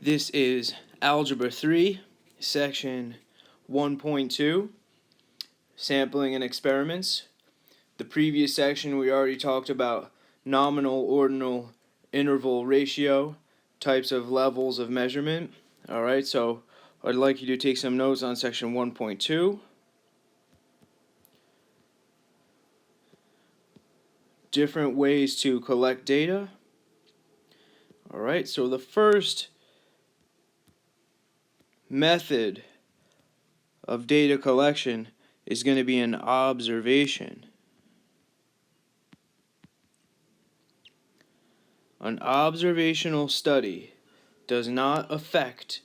This is Algebra 3, Section 1.2, Sampling and Experiments. The previous section we already talked about nominal, ordinal, interval ratio, types of levels of measurement. Alright, so I'd like you to take some notes on Section 1.2. Different ways to collect data. Alright, so the first method of data collection is going to be an observation. An observational study does not affect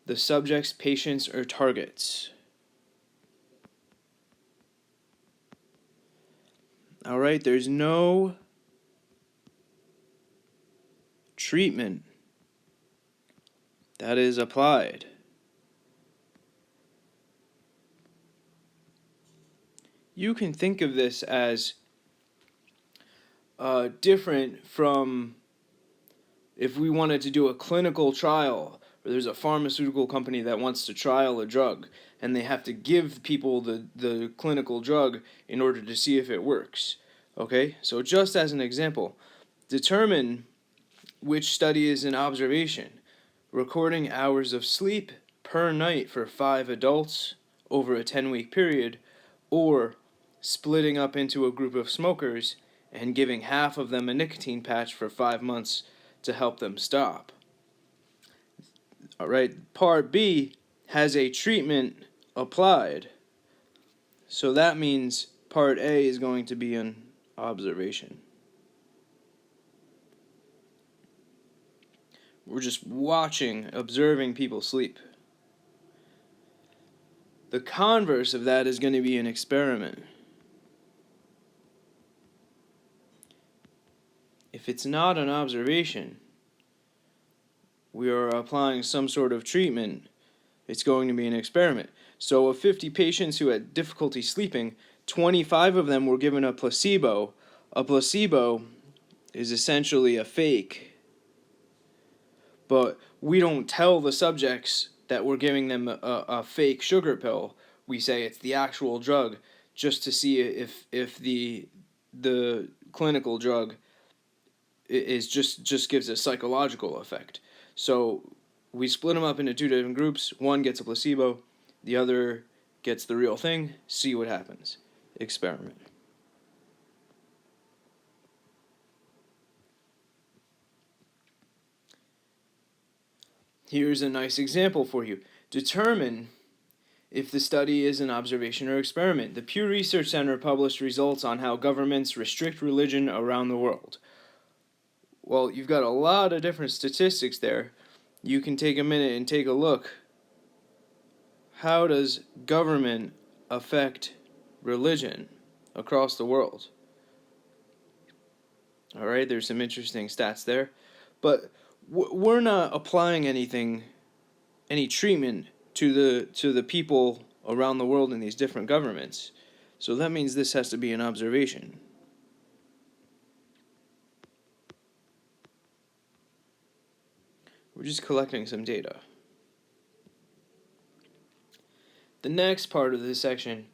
the subject's patients or targets. Alright, there's no treatment that is applied. You can think of this as different from if we wanted to do a clinical trial, or there's a pharmaceutical company that wants to trial a drug, and they have to give people the clinical drug in order to see if it works. Okay, so just as an example, determine which study is an observation. Recording hours of sleep per night for 5 adults over a 10-week period, or splitting up into a group of smokers and giving half of them a nicotine patch for 5 months to help them stop. Alright, Part B has a treatment applied. So that means Part A is going to be an observation. We're just watching, observing people sleep. The converse of that is going to be an experiment. If it's not an observation, we are applying some sort of treatment, it's going to be an experiment. So of 50 patients who had difficulty sleeping, 25 of them were given a placebo. A placebo is essentially a fake. But we don't tell the subjects that we're giving them a fake sugar pill. We say it's the actual drug, just to see if the clinical drug is just gives a psychological effect. So we split them up into 2 different groups. One gets a placebo, the other gets the real thing. See what happens. Experiment. Here's a nice example for you. Determine if the study is an observation or experiment. The Pew Research Center published results on how governments restrict religion around the world. Well, you've got a lot of different statistics there. You can take a minute and take a look. How does government affect religion across the world? Alright, there's some interesting stats there. But we're not applying any treatment to the people around the world in these different governments. So that means this has to be an observation. We're just collecting some data. The next part of this section,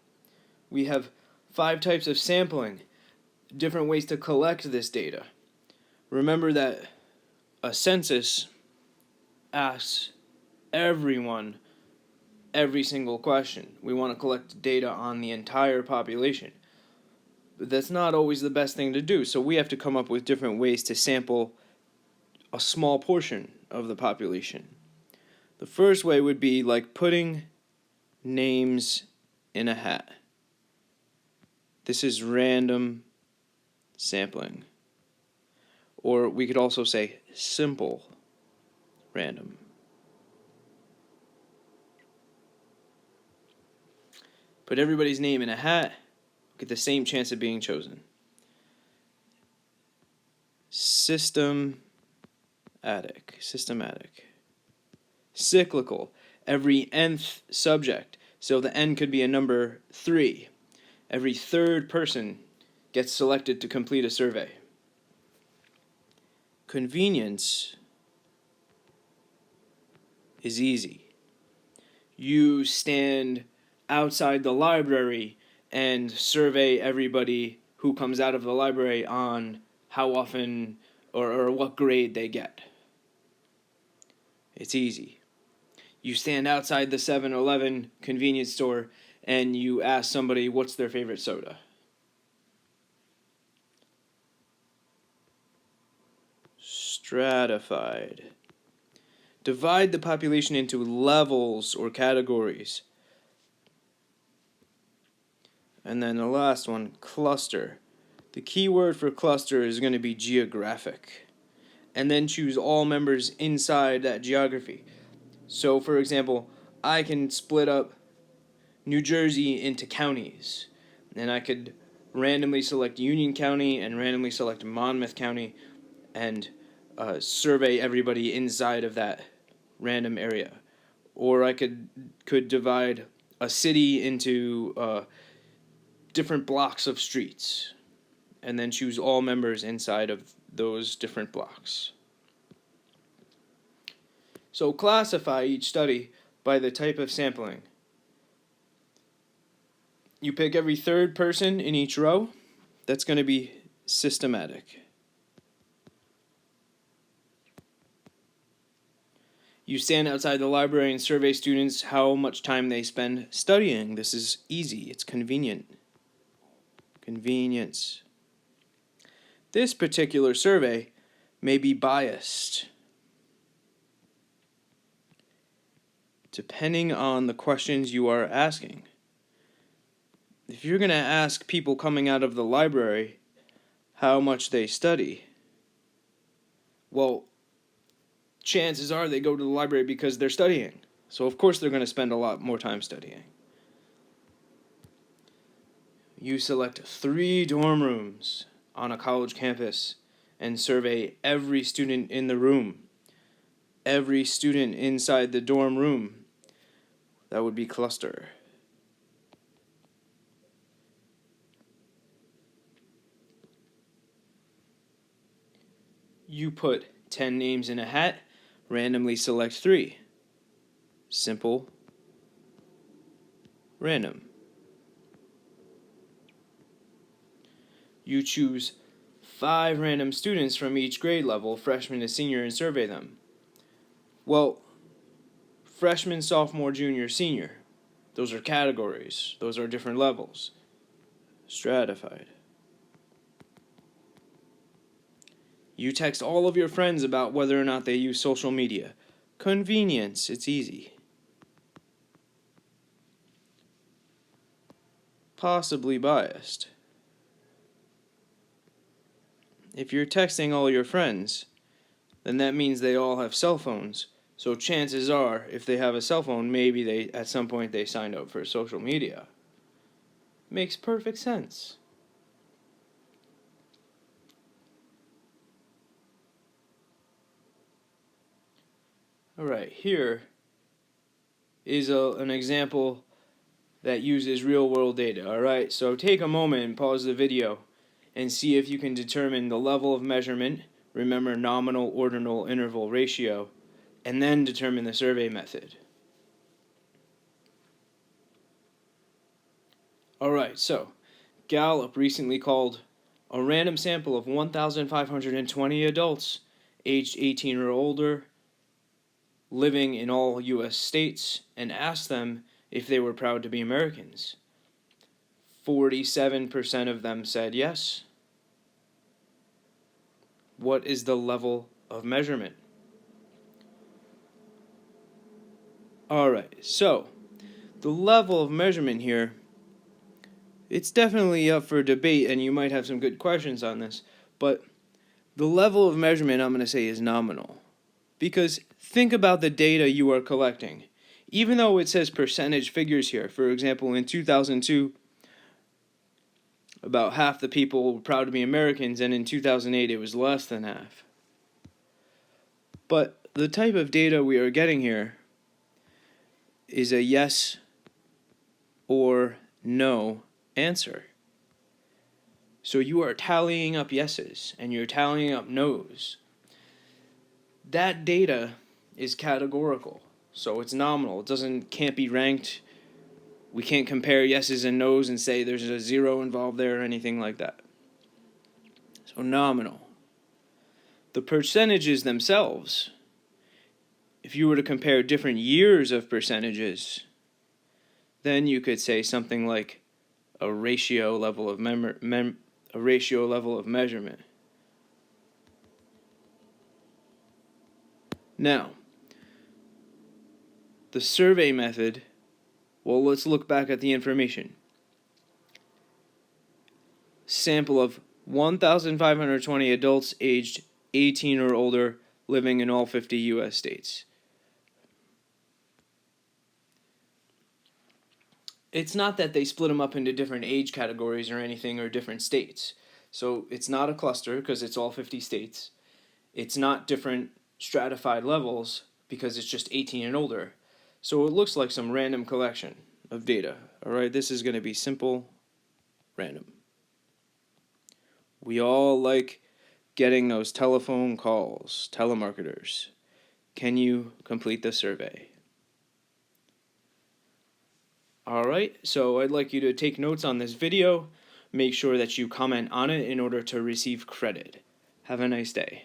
we have 5 types of sampling, different ways to collect this data. Remember that a census asks everyone every single question. We want to collect data on the entire population. But that's not always the best thing to do, so we have to come up with different ways to sample a small portion of the population. The first way would be like putting names in a hat. This is random sampling. Or we could also say simple random. Put everybody's name in a hat, get the same chance of being chosen. Systematic. Cyclical. Every nth subject. So the n could be a number 3. Every third person gets selected to complete a survey. Convenience is easy. You stand outside the library and survey everybody who comes out of the library on how often or what grade they get. It's easy. You stand outside the 7-Eleven convenience store and you ask somebody what's their favorite soda. Stratified. Divide the population into levels or categories. And then the last one, cluster. The key word for cluster is going to be geographic. And then choose all members inside that geography. So, for example, I can split up New Jersey into counties. And I could randomly select Union County and randomly select Monmouth County and survey everybody inside of that random area. Or I could divide a city into different blocks of streets and then choose all members inside of those different blocks. So classify each study by the type of sampling. You pick every third person in each row. That's going to be systematic. You stand outside the library and survey students how much time they spend studying. This is easy. It's convenient. Convenience. This particular survey may be biased, depending on the questions you are asking. If you're going to ask people coming out of the library how much they study, well, chances are they go to the library because they're studying. So of course they're going to spend a lot more time studying. You select 3 dorm rooms on a college campus and survey every student in the room. Every student inside the dorm room. That would be cluster. You put 10 names in a hat, randomly select 3. Simple. Random. You choose 5 random students from each grade level, freshman to senior, and survey them. Well, freshman, sophomore, junior, senior. Those are categories. Those are different levels. Stratified. You text all of your friends about whether or not they use social media. Convenience. It's easy. Possibly biased. If you're texting all your friends, then that means they all have cell phones. So chances are, if they have a cell phone, maybe at some point they signed up for social media. Makes perfect sense. Alright, here is an example that uses real-world data. Alright, so take a moment and pause the video and see if you can determine the level of measurement, remember nominal, ordinal, interval, ratio, and then determine the survey method. Alright, so Gallup recently called a random sample of 1,520 adults aged 18 or older living in all U.S. states and asked them if they were proud to be Americans. 47% of them said yes. What is the level of measurement? Alright, so the level of measurement here, it's definitely up for debate and you might have some good questions on this, but the level of measurement I'm going to say is nominal. Because think about the data you are collecting. Even though it says percentage figures here, for example, in 2002, about half the people were proud to be Americans, and in 2008 it was less than half. But the type of data we are getting here is a yes or no answer. So you are tallying up yeses and you're tallying up nos. That data is categorical. So it's nominal. It can't be ranked. We can't compare yeses and nos and say there's a zero involved there or anything like that. So nominal. The percentages themselves, if you were to compare different years of percentages, then you could say something like a ratio level of measurement. Now, the survey method, well, let's look back at the information. Sample of 1,520 adults aged 18 or older living in all 50 U.S. states. It's not that they split them up into different age categories or anything, or different states. So it's not a cluster because it's all 50 states. It's not different stratified levels because it's just 18 and older. So it looks like some random collection of data. Alright, this is going to be simple, random. We all like getting those telephone calls, telemarketers. Can you complete the survey? Alright, so I'd like you to take notes on this video. Make sure that you comment on it in order to receive credit. Have a nice day.